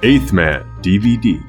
Eighth Man DVD.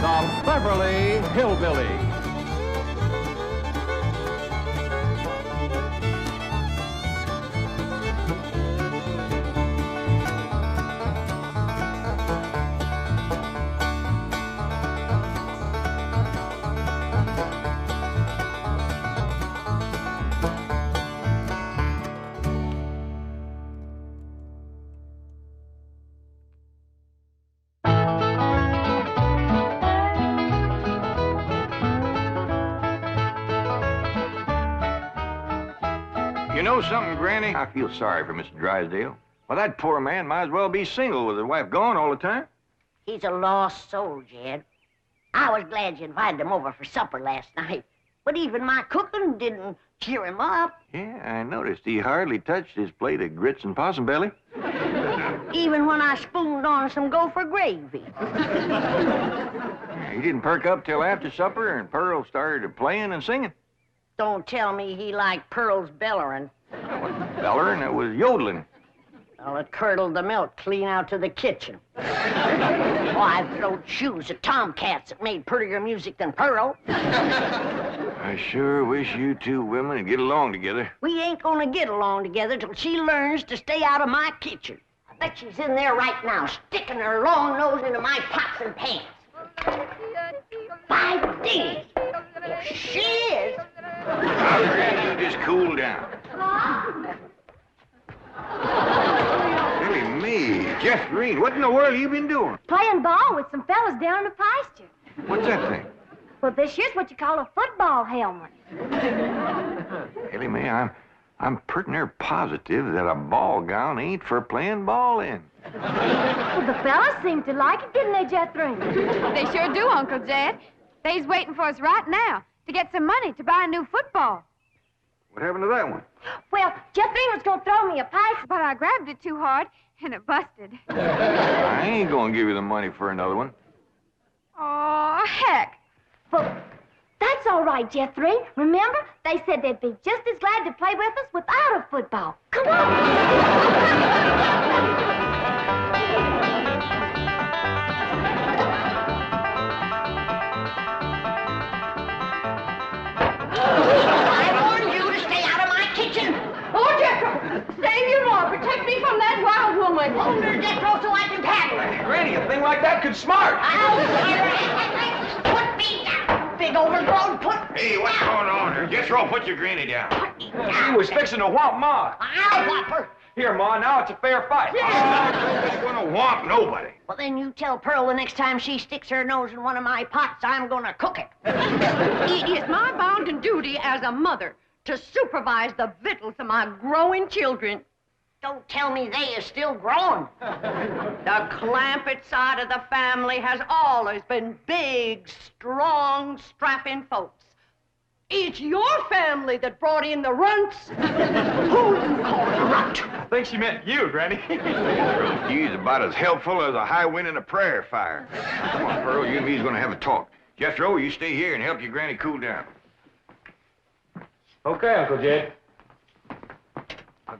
The Beverly Hillbillies. You know something, Granny? I feel sorry for Mr. Drysdale. Well, that poor man might as well be single with his wife gone all the time. He's a lost soul, Jed. I was glad you invited him over for supper last night, but even my cooking didn't cheer him up. Yeah, I noticed he hardly touched his plate of grits and possum belly. Even when I spooned on some gopher gravy. He didn't perk up till after supper, and Pearl started playing and singing. Don't tell me he liked Pearl's bellerin'. Bellerin', it was yodeling. Well, it curdled the milk clean out to the kitchen. Oh, I've thrown shoes at tomcats that made prettier music than Pearl. I sure wish you two women would get along together. We ain't gonna get along together till she learns to stay out of my kitchen. I bet she's in there right now, sticking her long nose into my pots and pans. By dingy, if she is... Now, Granny, you just cool down. Silly me. Jethrine, what in the world have you been doing? Playing ball with some fellas down in the pasture. What's that thing? Well, this here's what you call a football helmet. Elly, I'm pretty near positive that a ball gown ain't for playing ball in. Well, the fellas seem to like it, didn't they, Jethrine? They sure do, Uncle Jed. They's waiting for us right now to get some money to buy a new football. What happened to that one? Well, Jethrine was going to throw me a pass, But I grabbed it too hard, and it busted. I ain't gonna give you the money for another one. Oh, heck. Well, that's all right, Jethrine. Remember, they said they'd be just as glad to play with us without a football. Come on. Save your law. Protect me from that wild woman. Hold her, Jethro, so I can tackle her. Granny, a thing like that could smart. Put me down, big overgrown put. Hey, what's going on here? Jethro, put your granny down. Me He down. was fixing to whomp Ma. I'll whop her. Here, Ma, now it's a fair fight. Nobody's gonna whomp nobody. Well, then you tell Pearl the next time she sticks her nose in one of my pots, I'm gonna cook it. It is my bounden duty as a mother to supervise the victuals of my growing children. Don't tell me they is still growing. The Clampett side of the family has always been big, strong, strapping folks. It's your family that brought in the runts. Who you call a runt? I think she meant you, Granny. He's about as helpful as a high wind in a prairie fire. Come on, Pearl, you and me's gonna have a talk. Jethro, you stay here and help your granny cool down. Okay, Uncle Jed.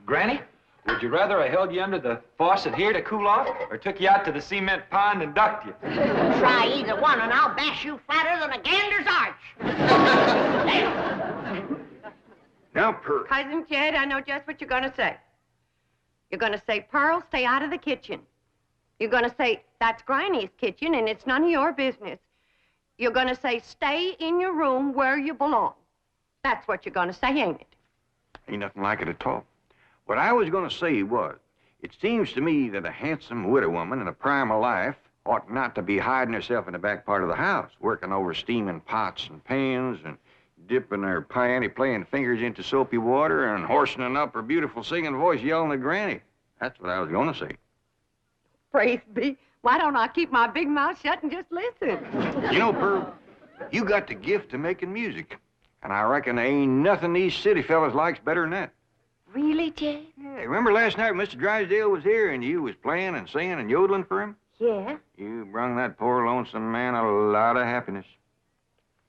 Granny, would you rather I held you under the faucet here to cool off, or took you out to the cement pond and ducked you? Try either one and I'll bash you flatter than a gander's arch. Now, Pearl. Cousin Jed, I know just what you're going to say. You're going to say, Pearl, stay out of the kitchen. You're going to say, that's Granny's kitchen and it's none of your business. You're going to say, stay in your room where you belong. That's what you're going to say, ain't it? Ain't nothing like it at all. What I was going to say was, it seems to me that a handsome widow woman in the prime of life ought not to be hiding herself in the back part of the house, working over steaming pots and pans and dipping her piano-playing fingers into soapy water and hoarsening up her beautiful singing voice yelling at Granny. That's what I was going to say. Praise be. Why don't I keep my big mouth shut and just listen? You know, Pearl, you got the gift of making music. And I reckon there ain't nothing these city fellas likes better than that. Really, Jed? Yeah, remember last night when Mr. Drysdale was here and you was playing and singing and yodeling for him? Yeah. You brung that poor lonesome man a lot of happiness.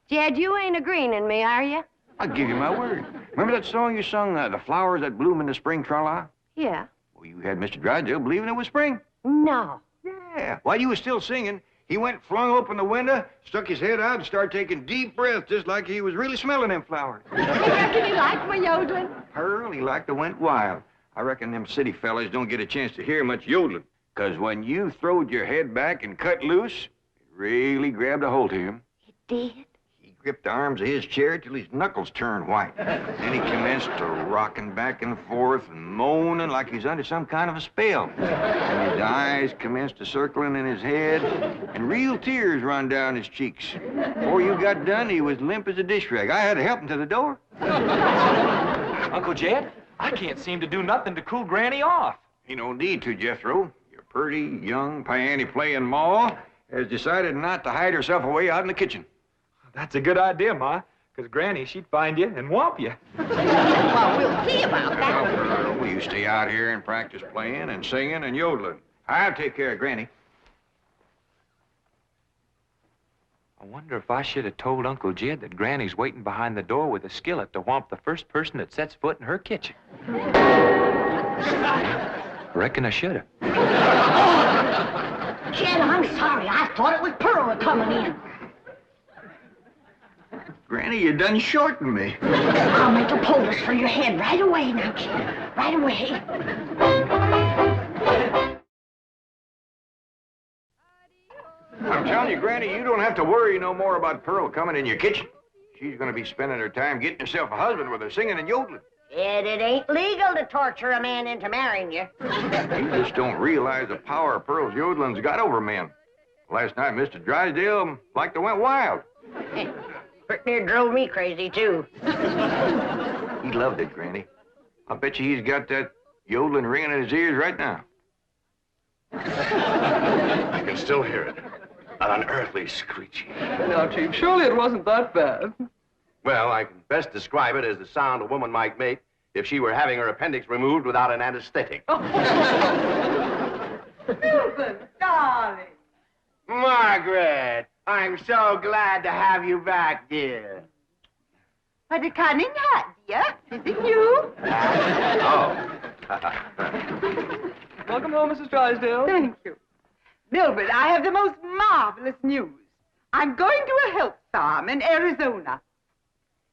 Jed, you ain't agreeing in me, are you? I'll give you my word. Remember that song you sung, The Flowers That Bloom in the Spring, Tra-la? Yeah. Well, you had Mr. Drysdale believing it was spring. No. Yeah. While you was still singing, he went, flung open the window, stuck his head out, and started taking deep breaths, just like he was really smelling them flowers. Reckon he liked my yodeling? Pearl, he like to went wild. I reckon them city fellas don't get a chance to hear much yodeling. 'Cause when you throwed your head back and cut loose, it really grabbed a hold of him. It did? He gripped the arms of his chair till his knuckles turned white. Then he commenced to rocking back and forth and moaning like he's under some kind of a spell. And his eyes commenced to circling in his head, and real tears run down his cheeks. Before you got done, he was limp as a dish rag. I had to help him to the door. Uncle Jed, I can't seem to do nothing to cool Granny off. Ain't no need to, Jethro. Your pretty, young, piano-playing ma has decided not to hide herself away out in the kitchen. That's a good idea, Ma, because Granny, she'd find you and whomp you. Well, we'll see about that. Well, you stay out here and practice playing and singing and yodeling. I'll take care of Granny. I wonder if I should have told Uncle Jed that Granny's waiting behind the door with a skillet to whomp the first person that sets foot in her kitchen. Reckon I should have. Jed, I'm sorry. I thought it was Pearl coming in. Granny, you done shortened me. I'll make a poultice for your head right away now, Jed. Right away. I'm telling you, Granny, you don't have to worry no more about Pearl coming in your kitchen. She's going to be spending her time getting herself a husband with her singing and yodeling. Jed, it ain't legal to torture a man into marrying you. You just don't realize the power Pearl's yodeling's got over men. Last night, Mr. Drysdale like to went wild. Pretty near drove me crazy, too. He loved it, Granny. I bet you he's got that yodeling ringing in his ears right now. I can still hear it. An unearthly screeching. Now, Chief, surely it wasn't that bad. Well, I can best describe it as the sound a woman might make if she were having her appendix removed without an anesthetic. Milburn, darling. Margaret, I'm so glad to have you back, dear. What a cunning hat, dear. Is it you? Oh. Welcome home, Mrs. Drysdale. Thank you. Milburn, I have the most marvelous news. I'm going to a health farm in Arizona.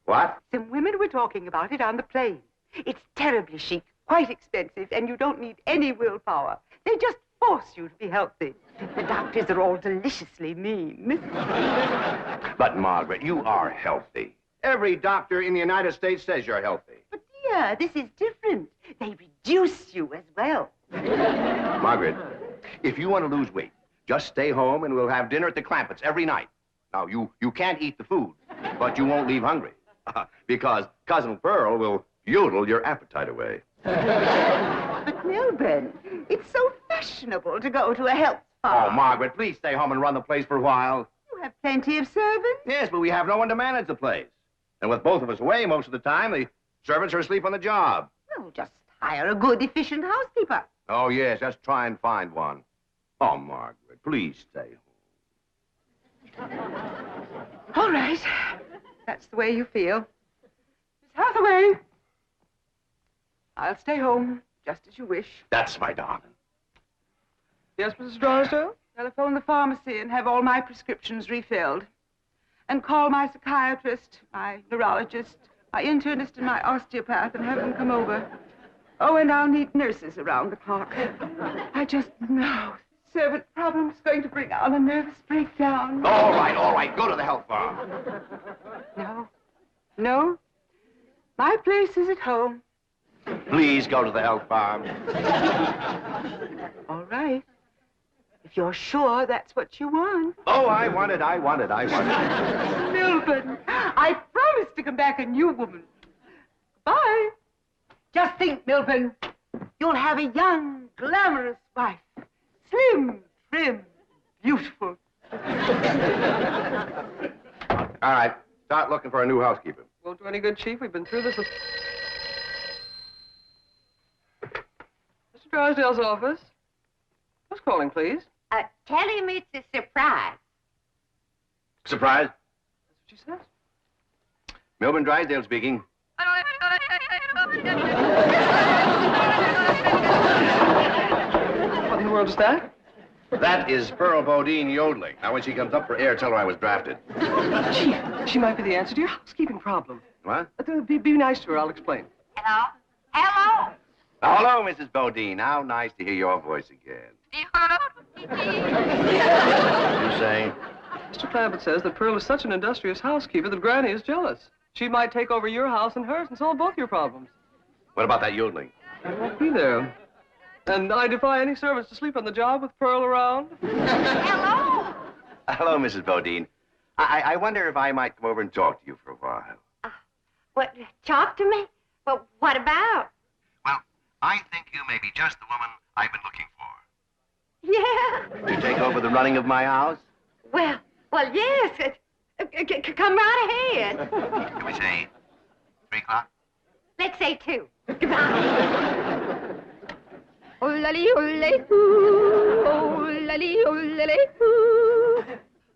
What? Some women were talking about it on the plane. It's terribly chic, quite expensive, and you don't need any willpower. They just force you to be healthy. The doctors are all deliciously mean. But, Margaret, you are healthy. Every doctor in the United States says you're healthy. But, dear, this is different. They reduce you as well. Margaret, if you want to lose weight, just stay home and we'll have dinner at the Clampetts every night. Now, you can't eat the food, but you won't leave hungry. Because Cousin Pearl will yodel your appetite away. But, Milburn, it's so fashionable to go to a health farm. Oh, Margaret, please stay home and run the place for a while. You have plenty of servants. Yes, but we have no one to manage the place. And with both of us away most of the time, the servants are asleep on the job. Well, just hire a good, efficient housekeeper. Oh, yes, just try and find one. Oh, Margaret, please stay home. All right. That's the way you feel. Miss Hathaway. I'll stay home, just as you wish. That's my darling. Yes, Mrs. Drysdale? Telephone the pharmacy and have all my prescriptions refilled. And call my psychiatrist, my neurologist, my internist, and my osteopath and have them come over. Oh, and I'll need nurses around the clock. I just know servant problem's going to bring on a nervous breakdown. All right. Go to the health farm. No. My place is at home. Please go to the health farm. All right. If you're sure that's what you want. Oh, I want it. Milburn, I promise to come back a new woman. Bye. Just think, Milburn, you'll have a young, glamorous wife. Slim, trim, beautiful. All right, start looking for a new housekeeper. Won't do any good, Chief. We've been through this with... Mr. Drysdale's office. Who's calling, please? Tell him it's a surprise. Surprise? That's what she says. Milburn Drysdale speaking. What in the world is that? That is Pearl Bodine yodeling. Now, when she comes up for air, tell her I was drafted. Chief, she might be the answer to your housekeeping problem. What? Be nice to her. I'll explain. Hello? Hello? Hello, Mrs. Bodine. How nice to hear your voice again. You saying? Mr. Clampett says that Pearl is such an industrious housekeeper that Granny is jealous. She might take over your house and hers and solve both your problems. What about that yodeling? I won't be there. And I defy any servants to sleep on the job with Pearl around. Hello? Hello, Mrs. Bodine. I wonder if I might come over and talk to you for a while. What, talk to me? Well, what about? Well, I think you may be just the woman I've been looking for. Yeah. To take over the running of my house? Well, yes. Come right ahead. Can we say 3 o'clock? Let's say 2.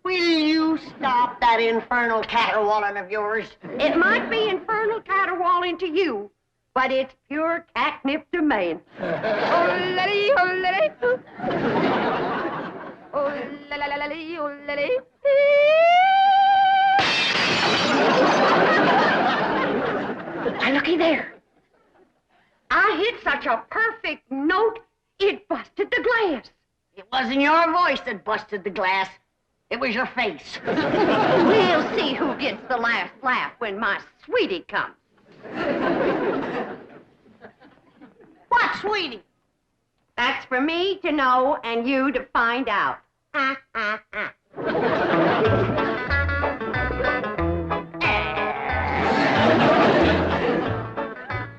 Will you stop that infernal caterwauling of yours? It might be infernal caterwauling to you, but it's pure catnip to me. Why, looky there. I hit such a perfect note, it busted the glass. It wasn't your voice that busted the glass. It was your face. We'll see who gets the last laugh when my sweetie comes. What, sweetie? That's for me to know and you to find out.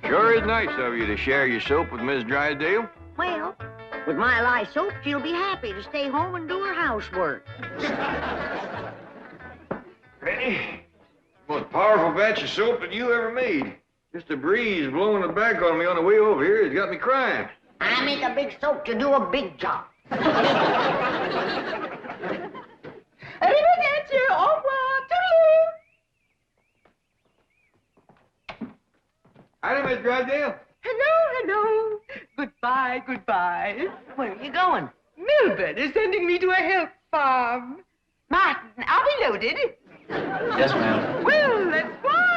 Sure is nice of you to share your soap with Miss Drysdale. Well, with my lye soap, she'll be happy to stay home and do her housework. Granny, most powerful batch of soap that you ever made. Just a breeze blowing it back on me on the way over here has got me crying. I make a big soap to do a big job. Arrivederci, au revoir, toodaloo. Howdy, Miss Drysdale. Hello. Goodbye. Where are you going? Milburn is sending me to a help farm. Martin, are we loaded? Yes, ma'am. Well, let's fly.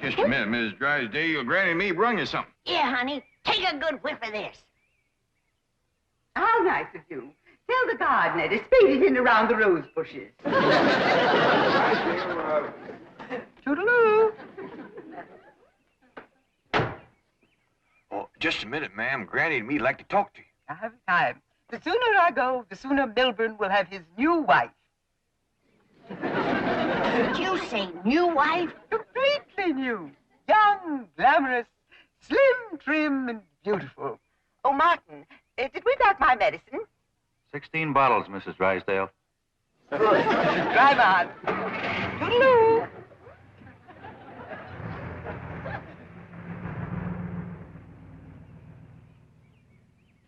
Just a minute, Miss Drysdale. Granny and me brung you something. Yeah, honey. Take a good whiff of this. How nice of you. Tell the gardener to spade it in around the rose bushes. Toodaloo. Oh, just a minute, ma'am. Granny and me'd like to talk to you. I haven't time. The sooner I go, the sooner Milburn will have his new wife. Did you say new wife? Completely new. Young, glamorous, slim, trim, and beautiful. Oh, Martin, did we pack my medicine? 16 bottles, Mrs. Drysdale. Good. Drive on. Toodaloo.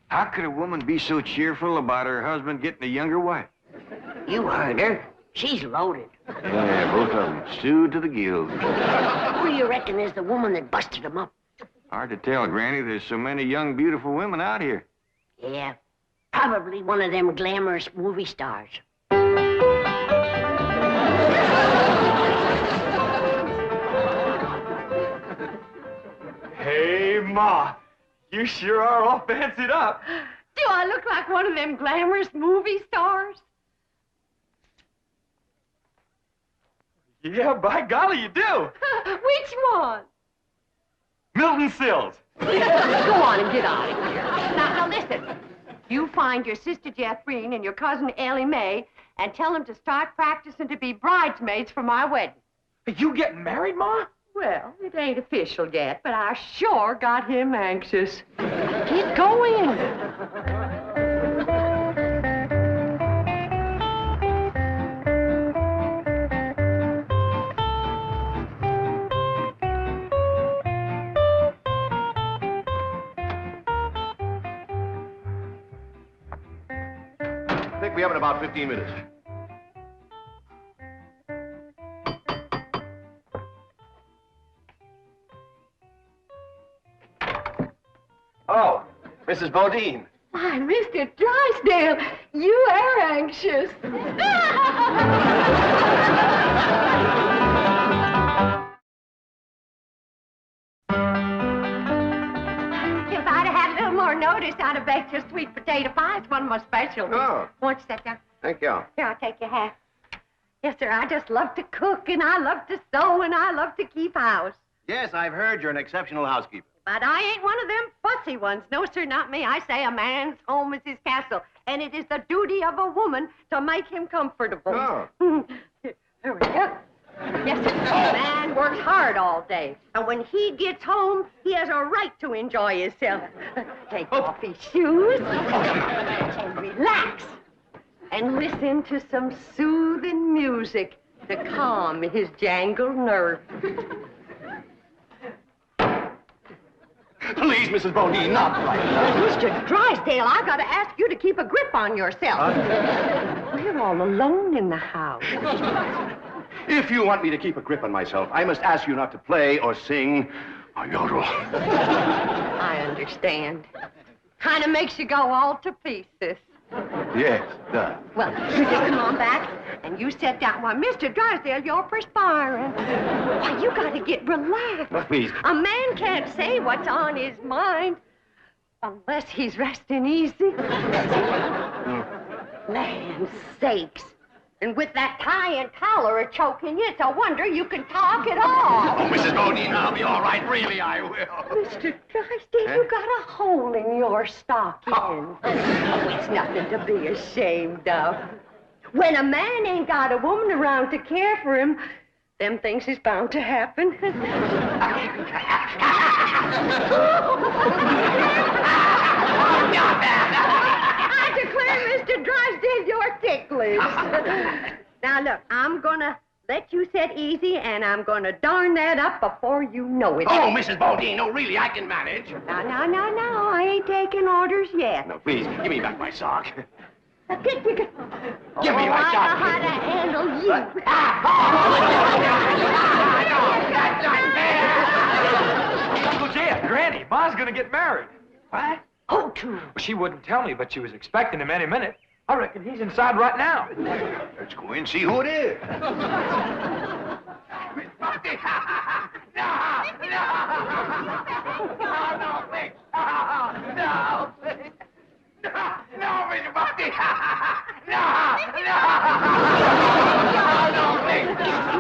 How could a woman be so cheerful about her husband getting a younger wife? You heard her. She's loaded. Yeah, both of them. Stewed to the gills. Who do you reckon is the woman that busted him up? Hard to tell, Granny. There's so many young, beautiful women out here. Yeah, probably one of them glamorous movie stars. Hey, Ma. You sure are all fancied up. Do I look like one of them glamorous movie stars? Yeah, by golly, you do. Which one? Milton Sills. Go on and get out of here. Now listen. You find your sister Jethrine and your cousin Elly May and tell them to start practicing to be bridesmaids for my wedding. You getting married, Ma? Well, it ain't official yet, but I sure got him anxious. Get going. I think we have in about 15 minutes. Oh, Mrs. Bodine. Why, Mr. Drysdale, you are anxious. If I'd have had a little more notice, I'd have baked your sweet potato pie. It's one of my specialties. Oh. Won't you sit down? Thank you. Here, I'll take your hat. Yes, sir, I just love to cook, and I love to sew, and I love to keep house. Yes, I've heard you're an exceptional housekeeper. But I ain't one of them fussy ones. No, sir, not me. I say a man's home is his castle, and it is the duty of a woman to make him comfortable. Oh. There we go. Yes, sir. A man works hard all day, and when he gets home, he has a right to enjoy himself. Take off his shoes and relax, and listen to some soothing music to calm his jangled nerves. Please, Mrs. Bodine, not like that. Mr. Drysdale, I've got to ask you to keep a grip on yourself. We're all alone in the house. If you want me to keep a grip on myself, I must ask you not to play or sing or yodel. I understand. Kind of makes you go all to pieces. Yes, duh. Well, you just come on back, and you sit down. Why, Mr. Drysdale, you're perspiring. Why, you got to get relaxed. Oh, please. A man can't say what's on his mind unless he's resting easy. Land's sakes. And with that tie and collar choking you, it's a wonder you can talk at all. Oh, Mrs. Bodine, I'll be all right. Really, I will. Mr. Drysdale, you got a hole in your stocking. Oh, it's nothing to be ashamed of. When a man ain't got a woman around to care for him, them things is bound to happen. I declare, Mr. Drysdale, you're ticklish. Now, look, I'm gonna let you sit easy, and I'm gonna darn that up before you know it. Oh, Mrs. Bodine, no, really, I can manage. No, I ain't taking orders yet. No, please, give me back my sock. Give me my I sock. know how to handle you. Uncle Jed, Granny, Ma's gonna get married. What? Who to? She wouldn't tell me, but she was expecting him any minute. I reckon he's inside right now. Let's go in and see who it is.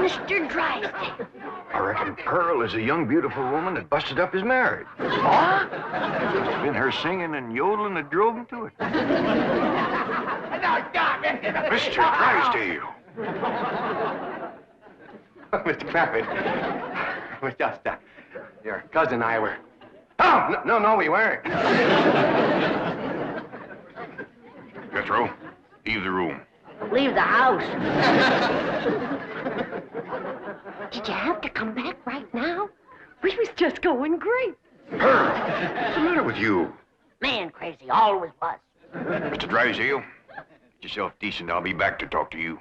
Mr. Drysdale. I reckon Pearl is a young, beautiful woman that busted up his marriage. What? It's been her singing and yodeling that drove him to it. Mr. Drysdale. Mr. Clampett, we're just, your cousin and I were... Oh, no, we weren't. Jethro, leave the room. Leave the house. Did you have to come back right now? We was just going great. Pearl, what's the matter with you? Man crazy, always was. Mr. Drysdale, get yourself decent. I'll be back to talk to you.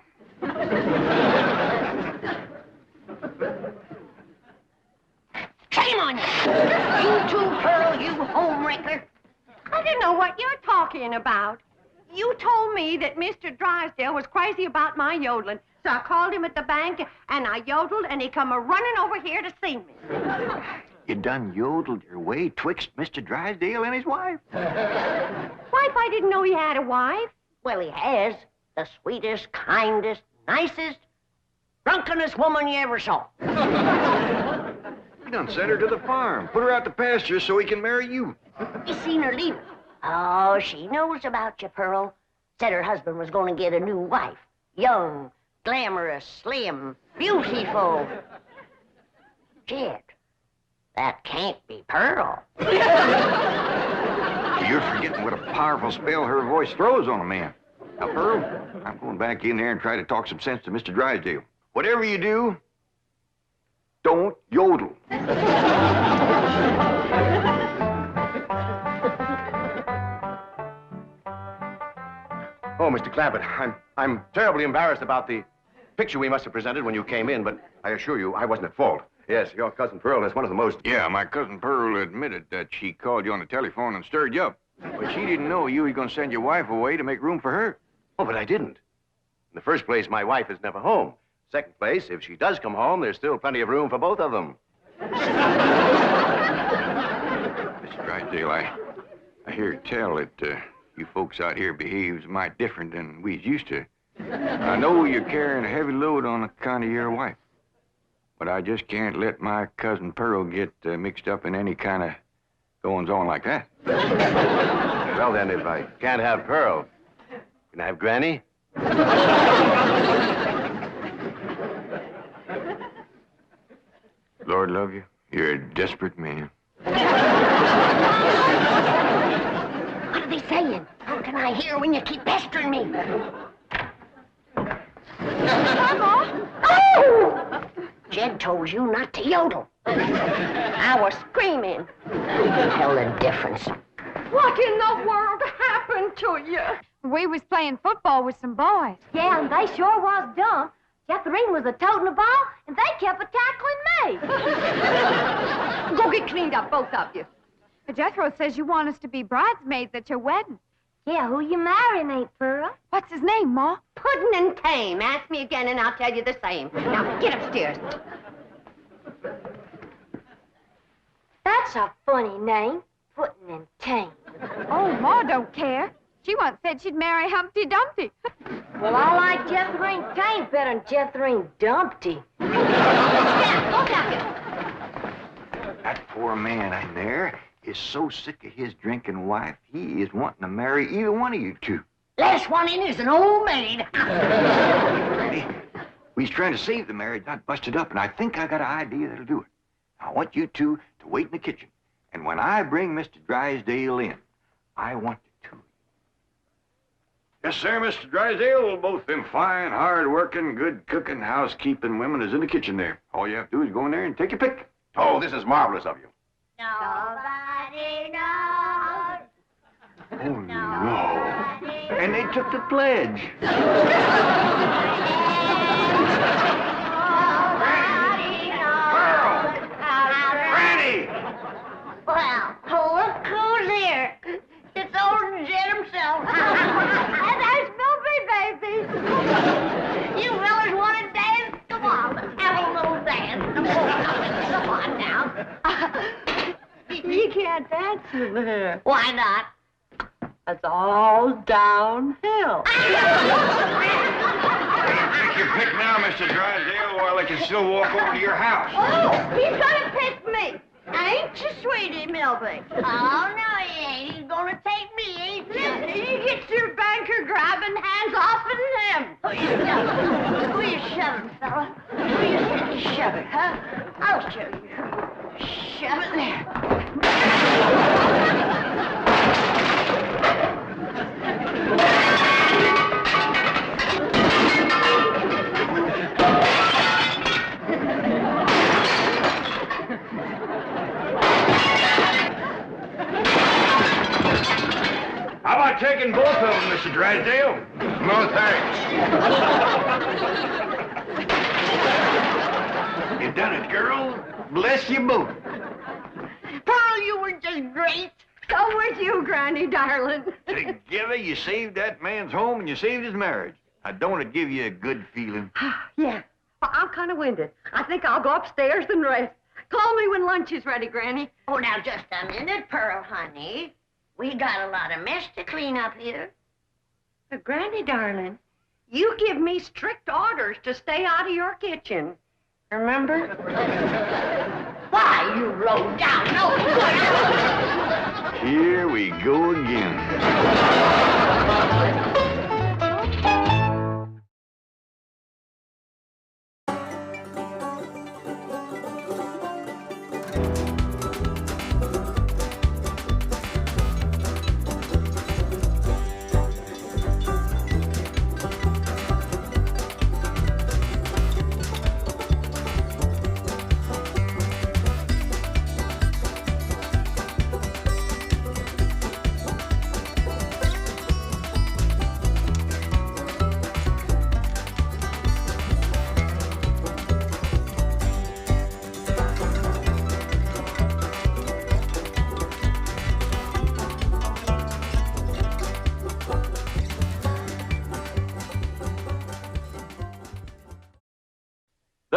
Shame on you! You too, Pearl, you homewrecker. I don't know what you're talking about. You told me that Mr. Drysdale was crazy about my yodeling, so I called him at the bank, and I yodeled, and he come a-running over here to see me. You done yodeled your way twixt Mr. Drysdale and his wife. Wife, I didn't know he had a wife. Well, he has. The sweetest, kindest, nicest, drunkenest woman you ever saw. You done sent her to the farm. Put her out to pasture so he can marry you. You seen her leave. Oh, she knows about you, Pearl. Said her husband was going to get a new wife. Young, glamorous, slim, beautiful. Jed, that can't be Pearl. You're forgetting what a powerful spell her voice throws on a man. Now, Pearl, I'm going back in there and try to talk some sense to Mr. Drysdale. Whatever you do, don't yodel. Oh, Mr. Clampett, I'm terribly embarrassed about the picture we must have presented when you came in, but I assure you I wasn't at fault. Yes, your cousin Pearl is one of the most... Yeah, my cousin Pearl admitted that she called you on the telephone and stirred you up. But she didn't know you were going to send your wife away to make room for her. Oh, but I didn't. In the first place, my wife is never home. Second place, if she does come home, there's still plenty of room for both of them. Mr. Drysdale, I hear tell that you folks out here behaves mighty different than we's used to. I know you're carrying a heavy load on account of your wife. But I just can't let my cousin Pearl get mixed up in any kind of goings-on like that. Well, then, if I can't have Pearl, can I have Granny? Lord love you, you're a desperate man. What are they saying? How can I hear when you keep pestering me? Mama! Oh! Jed told you not to yodel. I was screaming. Tell the difference. What in the world happened to you? We was playing football with some boys. Yeah, and they sure was dumb. Jethrine was a-toting the ball, and they kept a-tackling me. Go get cleaned up, both of you. Jethro says you want us to be bridesmaids at your wedding. Yeah, who you marrying, Aunt Pearl? What's his name, Ma? Puddin' and tame. Ask me again and I'll tell you the same. Now, get upstairs. That's a funny name, Puddin' and Tame. Oh, Ma don't care. She once said she'd marry Humpty Dumpty. Well, I like Jethrine Tame better than Jethrine Dumpty. Yeah, go back it. That poor man in there is so sick of his drinking wife, he is wanting to marry either one of you two. Last one in is an old maid. Ready? We's trying to save the marriage, not bust it up, and I think I got an idea that'll do it. I want you two to wait in the kitchen, and when I bring Mr. Drysdale in, I want the two of you. Yes, sir, Mr. Drysdale. Both them fine, hard-working, good-cooking, housekeeping women is in the kitchen there. All you have to do is go in there and take your pick. Oh, this is marvelous of you. Nobody knows. Oh, no. And they took the pledge. Well, look who's here. It's old Jed himself. And there's Milburn, baby. You fellas want to dance? Come on, have a little dance. Come on now. You can't dance with her. Why not? It's all downhill. Take your pick now, Mr. Drysdale, while I can still walk over to your house. Oh, he's gonna pick me. Ain't you, sweetie Milburn? Oh, no, he ain't. He's gonna take me, ain't you? He gets your banker grabbing hands off of him. Who you shoving, fella? Who you shoving, huh? I'll show you. Shove it there. How about taking both of them, Mr. Drysdale? No, thanks. You done it, girl. Bless you both. Pearl, you were just great. So was you, Granny, darling. Together, you saved that man's home and you saved his marriage. Now, don't it give you a good feeling? Yeah. Well, I'm kind of winded. I think I'll go upstairs and rest. Call me when lunch is ready, Granny. Oh, now, just a minute, Pearl, honey. We got a lot of mess to clean up here. But, Granny, darling, you give me strict orders to stay out of your kitchen. Remember? Why, you low down, no good. Here we go again.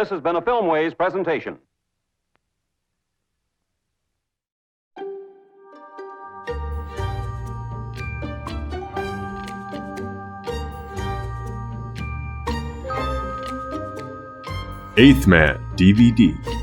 This has been a Filmways presentation. Eighth Man DVD.